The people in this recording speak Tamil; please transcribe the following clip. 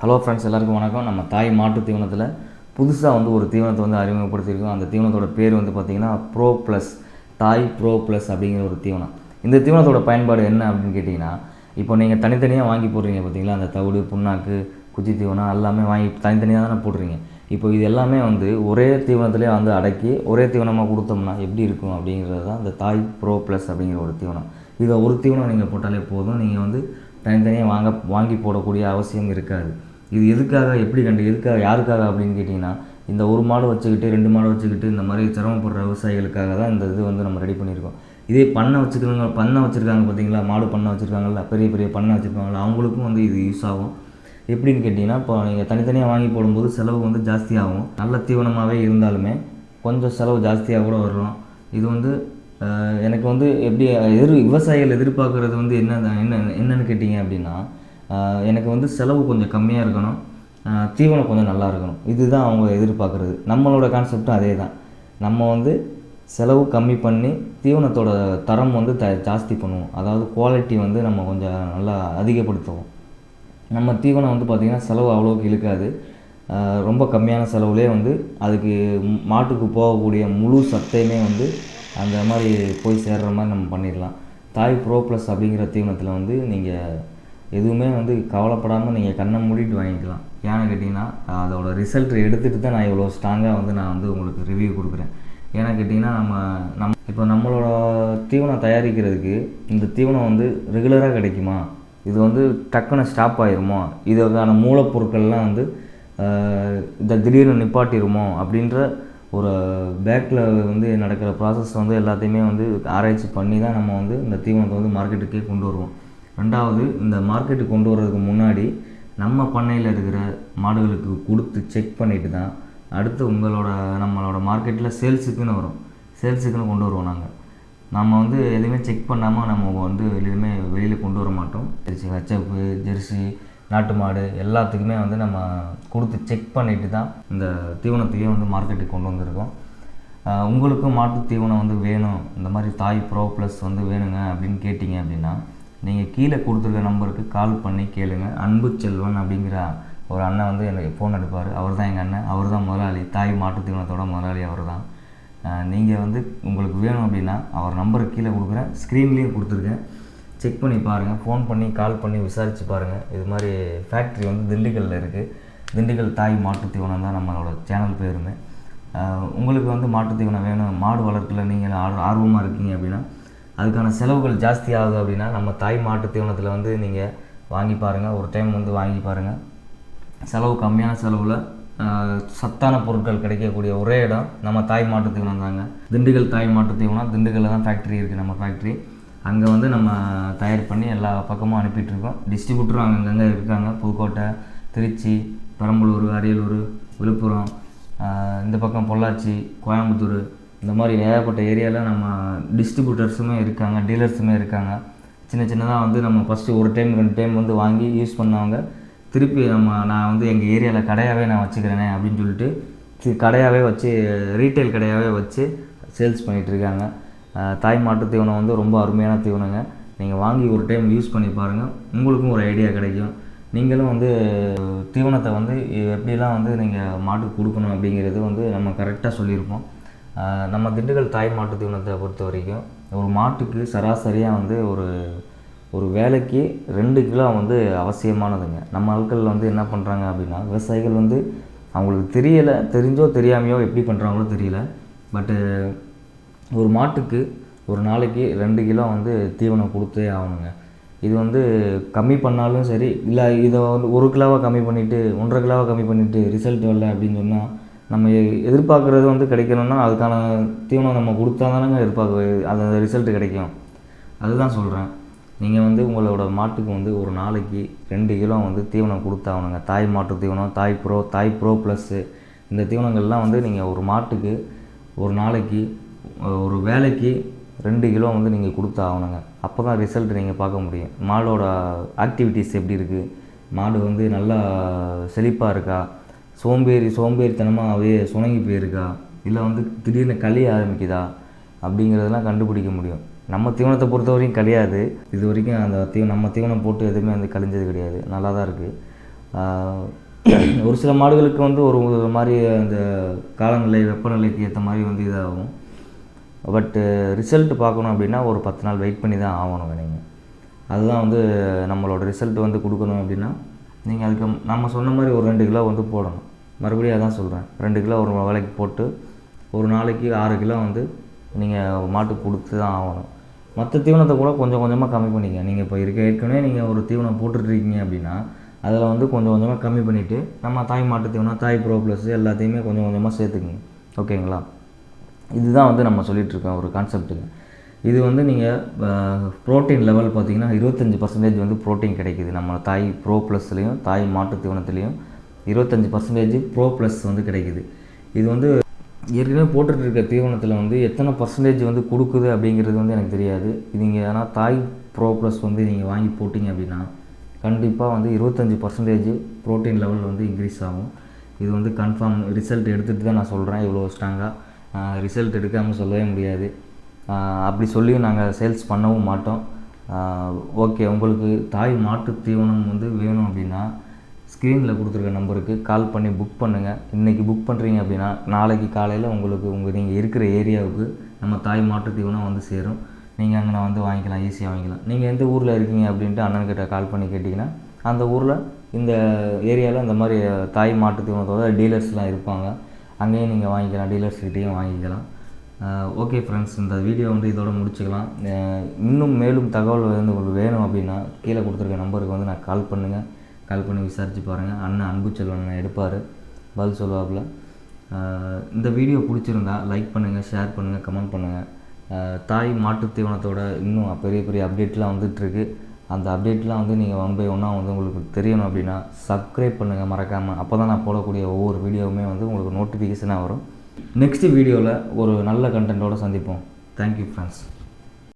ஹலோ ஃப்ரெண்ட்ஸ், எல்லாருக்கும் வணக்கம். நம்ம தாய் மாட்டு தீவனத்தில் புதுசாக ஒரு தீவனத்தை அறிமுகப்படுத்தியிருக்கோம். அந்த தீவனத்தோட பேர் பார்த்திங்கன்னா ப்ரோ ப்ளஸ், தாய் ப்ரோ ப்ளஸ் அப்படிங்கிற ஒரு தீவனம். இந்த தீவனத்தோட பயன்பாடு என்ன அப்படின்னு கேட்டிங்கன்னா, இப்போ நீங்கள் தனித்தனியாக வாங்கி போடுறீங்க பார்த்தீங்களா, அந்த தவிடு, புண்ணாக்கு, குச்சி தீவனம் எல்லாமே வாங்கி தனித்தனியாக தானே போடுறீங்க. இப்போ இது எல்லாமே ஒரே தீவனத்திலே அடக்கி ஒரே தீவனமாக கொடுத்தோம்னா எப்படி இருக்கும் அப்படிங்கிறது தான் இந்த தாய் ப்ரோ ப்ளஸ் அப்படிங்கிற ஒரு தீவனம். இதை ஒரு தீவனம் நீங்கள் போட்டாலே போதும். நீங்கள் தனித்தனியாக வாங்கி போடக்கூடிய அவசியம் இருக்காது. இது எதுக்காக, எதுக்காக, யாருக்காக அப்படின்னு கேட்டிங்கன்னா, இந்த ஒரு மாடு வச்சுக்கிட்டு 2 மாடு வச்சுக்கிட்டு இந்த மாதிரி சிரமப்படுற விவசாயிகளுக்காக தான் இந்த இது நம்ம ரெடி பண்ணியிருக்கோம். இதே பண்ணை வச்சுருக்காங்க பார்த்தீங்களா, மாடு பண்ணை வச்சுருக்காங்கல்ல, பெரிய பெரிய பண்ணை வச்சுருக்காங்கல்ல, அவங்களுக்கும் இது யூஸ் ஆகும். எப்படின்னு கேட்டிங்கன்னா, இப்போ நீங்கள் தனித்தனியாக வாங்கி போடும்போது செலவு ஜாஸ்தியாகும். நல்ல தீவனமாகவே இருந்தாலுமே கொஞ்சம் செலவு ஜாஸ்தியாக கூட வரும். இது எனக்கு எப்படி விவசாயிகள் எதிர்பார்க்குறது என்னென்னு கேட்டிங்க அப்படின்னா, எனக்கு செலவு கொஞ்சம் கம்மியாக இருக்கணும், தீவனம் கொஞ்சம் நல்லா இருக்கணும். இதுதான் அவங்க எதிர்பார்க்குறது. நம்மளோட கான்செப்டும் அதே தான். நம்ம செலவு கம்மி பண்ணி தீவனத்தோட தரம் ஜாஸ்தி பண்ணுவோம். அதாவது குவாலிட்டி நம்ம கொஞ்சம் நல்லா அதிகப்படுத்துவோம். நம்ம தீவனம் பார்த்திங்கன்னா செலவு அவ்வளோக்கு இழுக்காது. ரொம்ப கம்மியான செலவுலேயே அதுக்கு மாட்டுக்கு போகக்கூடிய முழு சத்தையுமே அந்த மாதிரி போய் சேர்கிற மாதிரி நம்ம பண்ணிடலாம். தாய் ப்ரோ ப்ளஸ் அப்படிங்கிற தீவனத்தில் நீங்கள் எதுவுமே கவலைப்படாமல் நீங்கள் கண்ணை மூடிட்டு வாங்கிக்கலாம். ஏன்னு கேட்டிங்கன்னா, அதோட ரிசல்ட் எடுத்துகிட்டு தான் நான் இவ்வளோ ஸ்ட்ராங்காக நான் உங்களுக்கு ரிவ்யூ கொடுக்குறேன். ஏன்னு கேட்டிங்கன்னா, இப்போ நம்மளோட தீவனம் தயாரிக்கிறதுக்கு இந்த தீவனம் ரெகுலராக கிடைக்குமா, இது டக்குன்னு ஸ்டாப் ஆகிருமோ, இதுக்கான மூலப்பொருட்கள்லாம் இதை திடீர்னு நிப்பாட்டிடுமோ அப்படின்ற ஒரு பேக்கில் நடக்கிற ப்ராசஸ் எல்லாத்தையுமே ஆராய்ச்சி பண்ணி தான் நம்ம இந்த தீவனத்தை மார்க்கெட்டுக்கே கொண்டு வருவோம். ரெண்டாவது, இந்த மார்க்கெட்டுக்கு கொண்டு வர்றதுக்கு முன்னாடி நம்ம பண்ணையில் இருக்கிற மாடுகளுக்கு கொடுத்து செக் பண்ணிவிட்டு தான் அடுத்து நம்மளோட மார்க்கெட்டில் சேல்ஸுக்குன்னு கொண்டு வருவோம். நம்ம எதுவுமே செக் பண்ணாமல் நம்ம எதுவுமே வெளியில் கொண்டு வர மாட்டோம். ஹெச்எஃப், ஜெர்சி, நாட்டு மாடு எல்லாத்துக்குமே நம்ம கொடுத்து செக் பண்ணிவிட்டு தான் இந்த தீவனத்தையே மார்க்கெட்டுக்கு கொண்டு வந்திருக்கோம். உங்களுக்கும் மாட்டு தீவனம் வேணும், இந்த மாதிரி தாய் ப்ரோ ப்ளஸ் வேணுங்க அப்படின்னு கேட்டிங்க அப்படின்னா, நீங்கள் கீழே கொடுத்துருக்க நம்பருக்கு கால் பண்ணி கேளுங்க. அன்பு செல்வன் அப்படிங்கிற ஒரு அண்ணன் எனக்கு ஃபோன் எடுப்பார். அவர் தான் எங்கள் அண்ணன், அவர் தான் முதலாளி. தாய் மாட்டு தீவனத்தோட முதலாளி அவர் தான். நீங்கள் உங்களுக்கு வேணும் அப்படின்னா அவர் நம்பருக்கு கீழே கொடுக்குறேன், ஸ்க்ரீன்லேயும் கொடுத்துருக்கேன். செக் பண்ணி பாருங்கள், ஃபோன் பண்ணி கால் பண்ணி விசாரித்து பாருங்கள். இது மாதிரி ஃபேக்ட்ரி திண்டுக்கல்லில் இருக்குது. திண்டுக்கல் தாய் மாட்டு தீவனம் தான் நம்மளோட சேனல் பேருமே. உங்களுக்கு மாட்டு தீவனம் வேணும், மாடு வளர்ப்பில் நீங்கள் ஆர்வமாக இருக்கீங்க அப்படின்னா, அதுக்கான செலவுகள் ஜாஸ்தி ஆகுது அப்படின்னா, நம்ம தாய் மாட்டு தீவனத்தில் நீங்கள் வாங்கி பாருங்கள். ஒரு டைம் வாங்கி பாருங்கள். செலவு கம்மியான செலவில் சத்தான பொருட்கள் கிடைக்கக்கூடிய ஒரே இடம் நம்ம தாய் மாட்டு தீவனம் தாங்க. திண்டுக்கல் தாய் மாட்டு தீவனம். திண்டுக்கல்லில் தான் ஃபேக்ட்ரி இருக்குது, நம்ம ஃபேக்ட்ரி. அங்கே நம்ம தயார் பண்ணி எல்லா பக்கமும் அனுப்பிட்டுருக்கோம். டிஸ்ட்ரிபியூட்டரும் அங்கங்கே இருக்காங்க. புதுக்கோட்டை, திருச்சி, பெரம்பலூர், அரியலூர், விழுப்புரம், இந்த பக்கம் பொள்ளாச்சி, கோயம்புத்தூர், இந்த மாதிரி ஏகப்பட்ட ஏரியாவில் நம்ம டிஸ்ட்ரிபியூட்டர்ஸுமே இருக்காங்க, டீலர்ஸுமே இருக்காங்க. சின்னதாக நம்ம ஃபஸ்ட்டு ஒரு டைம் 2 டைம் வாங்கி யூஸ் பண்ணவங்க திருப்பி நான் எங்கள் ஏரியாவில் கடையாகவே நான் வச்சுக்கிறேனே அப்படின்னு சொல்லிட்டு கடையாகவே வச்சு, ரீட்டைல் கடையாகவே வச்சு சேல்ஸ் பண்ணிகிட்ருக்காங்க. தாய் மாட்டு தீவனம் ரொம்ப அருமையான தீவனங்க. நீங்கள் வாங்கி ஒரு டைம் யூஸ் பண்ணி பாருங்கள், உங்களுக்கும் ஒரு ஐடியா கிடைக்கும். நீங்களும் தீவனத்தை எப்படிலாம் நீங்கள் மாட்டுக்கு கொடுக்கணும் அப்படிங்கிறது நம்ம கரெக்டாக சொல்லியிருப்போம். நம்ம திண்டுக்கல் தாய் மாட்டு தீவனத்தை பொறுத்த வரைக்கும் ஒரு மாட்டுக்கு சராசரியாக ஒரு வேலைக்கு 2 கிலோ அவசியமானதுங்க. நம்ம ஆட்கள் என்ன பண்ணுறாங்க அப்படின்னா, விவசாயிகள் அவங்களுக்கு தெரிஞ்சோ தெரியாமையோ எப்படி பண்ணுறாங்களோ தெரியல. பட்டு ஒரு மாட்டுக்கு ஒரு நாளைக்கு 2 கிலோ தீவனம் கொடுத்தே ஆகணுங்க. இது கம்மி பண்ணாலும் சரி, இல்லை இதை 1 கிலோவாக கம்மி பண்ணிவிட்டு 1.5 கிலோவாக கம்மி பண்ணிவிட்டு ரிசல்ட் வரல அப்படின்னு சொன்னால், நம்ம எதிர்பார்க்குறது கிடைக்கணும்னா அதுக்கான தீவனம் நம்ம கொடுத்தா தானங்க அந்த ரிசல்ட் கிடைக்கும். அதுதான் சொல்கிறேன். நீங்கள் உங்களோட மாட்டுக்கு ஒரு நாளைக்கு 2 கிலோ தீவனம் கொடுத்தாகணுங்க. தாய் மாட்டு தீவனம், தாய் ப்ரோ ப்ளஸ்ஸு, இந்த தீவனங்கள்லாம் நீங்கள் ஒரு மாட்டுக்கு ஒரு நாளைக்கு ஒரு வேலைக்கு 2 கிலோ நீங்கள் கொடுத்தாகணுங்க. அப்போ தான் ரிசல்ட் நீங்கள் பார்க்க முடியும். மாடோட ஆக்டிவிட்டீஸ் எப்படி இருக்குது, மாடு நல்லா செழிப்பாக இருக்கா, சோம்பேறித்தனமாக அப்படியே சுணங்கி போயிருக்கா, இல்லை திடீர்னு கழிய ஆரம்பிக்குதா அப்படிங்கிறதெல்லாம் கண்டுபிடிக்க முடியும். நம்ம தீவனத்தை பொறுத்த வரைக்கும் கழியாது. இது வரைக்கும் நம்ம தீவனம் போட்டு எதுவுமே கழிஞ்சது கிடையாது, நல்லா தான் இருக்குது. ஒரு சில மாடுகளுக்கு வந்து ஒரு மாதிரி அந்த காலநிலை வெப்பநிலைக்கு ஏற்ற மாதிரி வந்து இதாகும். பட்டு ரிசல்ட் பார்க்கணும் அப்படின்னா ஒரு 10 நாள் வெயிட் பண்ணி தான் ஆகணும் நீங்கள். அதுதான் வந்து நம்மளோட ரிசல்ட் வந்து கொடுக்கணும் அப்படின்னா நீங்கள் அதுக்கு நம்ம சொன்ன மாதிரி ஒரு 2 கிலோ வந்து போடணும். மறுபடியும் அதான் சொல்கிறேன், 2 கிலோ ஒரு வேலைக்கு போட்டு ஒரு நாளைக்கு 6 கிலோ வந்து நீங்கள் மாட்டுக்கு கொடுத்து தான் ஆகணும். மற்ற தீவனத்தை கூட கொஞ்சம் கொஞ்சமாக கம்மி பண்ணிக்க. நீங்கள் இப்போ ஏற்கனவே நீங்கள் ஒரு தீவனம் போட்டுட்ருக்கீங்க அப்படின்னா அதில் வந்து கொஞ்சம் கொஞ்சமாக கம்மி பண்ணிவிட்டு நம்ம தாய் மாட்டு தீவனம், தாய் ப்ரோ ப்ளஸ் எல்லாத்தையுமே கொஞ்சம் கொஞ்சமாக சேர்த்துக்குங்க. ஓகேங்களா? இதுதான் வந்து நம்ம சொல்லிகிட்ருக்கோம் ஒரு கான்செப்ட்டுங்க. இது வந்து நீங்கள் ப்ரோட்டீன் லெவல் பார்த்திங்கன்னா 25% வந்து ப்ரோட்டீன் கிடைக்கிது. நம்ம தாய் ப்ரோ ப்ளஸ்லேயும் தாய் மாட்டு தீவனத்துலேயும் 25% ப்ரோ ப்ளஸ் வந்து கிடைக்கிது. இது வந்து ஏற்கனவே போட்டுட்ருக்க தீவனத்தில் வந்து எத்தனை பர்சன்டேஜ் வந்து கொடுக்குது அப்படிங்கிறது வந்து எனக்கு தெரியாது. இது நீங்கள் ஆனால் தாய் ப்ரோ ப்ளஸ் வந்து நீங்கள் வாங்கி போட்டிங்க அப்படின்னா கண்டிப்பாக வந்து 25% ப்ரோட்டீன் லெவல் வந்து இன்க்ரீஸ் ஆகும். இது வந்து கன்ஃபார்ம் ரிசல்ட் எடுத்துகிட்டு தான் நான் சொல்கிறேன். இவ்வளோ ஸ்ட்ராங்காக ரிசல்ட் எடுக்காமல் சொல்லவே முடியாது. அப்படி சொல்லியும் நாங்கள் சேல்ஸ் பண்ணவும் மாட்டோம். ஓகே, உங்களுக்கு தாய் மாட்டு தீவனம் வந்து வேணும் அப்படின்னா ஸ்க்ரீனில் கொடுத்துருக்க நம்பருக்கு கால் பண்ணி புக் பண்ணுங்கள். இன்றைக்கி புக் பண்ணுறீங்க அப்படின்னா நாளைக்கு காலையில் உங்களுக்கு நீங்கள் இருக்கிற ஏரியாவுக்கு நம்ம தாய் மாட்டு தீவனம் வந்து சேரும். நீங்கள் அங்கே வந்து வாங்கிக்கலாம், ஈஸியாக வாங்கிக்கலாம். நீங்கள் எந்த ஊரில் இருக்கீங்க அப்படின்ட்டு அண்ணன்கிட்ட கால் பண்ணி கேட்டிங்கன்னா அந்த ஊரில் இந்த ஏரியாவில் இந்த மாதிரி தாய் மாட்டு தீவனத்தோட டீலர்ஸ்லாம் இருப்பாங்க. அங்கேயும் நீங்கள் வாங்கிக்கலாம், டீலர்ஸ்கிட்டையும் வாங்கிக்கலாம். ஓகே ஃப்ரெண்ட்ஸ், இந்த வீடியோ வந்து இதோட முடிச்சுக்கலாம். இன்னும் மேலும் தகவல் வந்து உங்களுக்கு வேணும் அப்படின்னா கீழே கொடுத்துருக்க நம்பருக்கு வந்து நான் கால் பண்ணுங்கள். கால் பண்ணி விசாரித்து பாருங்கள். அண்ணன் அன்புச்செல்வன் எடுப்பார், பதில் சொல்லுவாப்பில். இந்த வீடியோ பிடிச்சிருந்தா லைக் பண்ணுங்கள், ஷேர் பண்ணுங்கள், கமெண்ட் பண்ணுங்கள். தாய் மாட்டு தீவனத்தோட இன்னும் பெரிய பெரிய அப்டேட்லாம் வந்துட்டுருக்கு. அந்த அப்டேட்லாம் வந்து நீங்கள் 1 by 1 வந்து உங்களுக்கு தெரியணும் அப்படின்னா சப்ஸ்கிரைப் பண்ணுங்கள் மறக்காமல். அப்போ தான் நான் போடக்கூடிய ஒவ்வொரு வீடியோவுமே வந்து உங்களுக்கு நோட்டிஃபிகேஷனாக வரும். நெக்ஸ்ட் வீடியோவில் ஒரு நல்ல கண்டென்ட்டோடு சந்திப்போம். Thank you friends.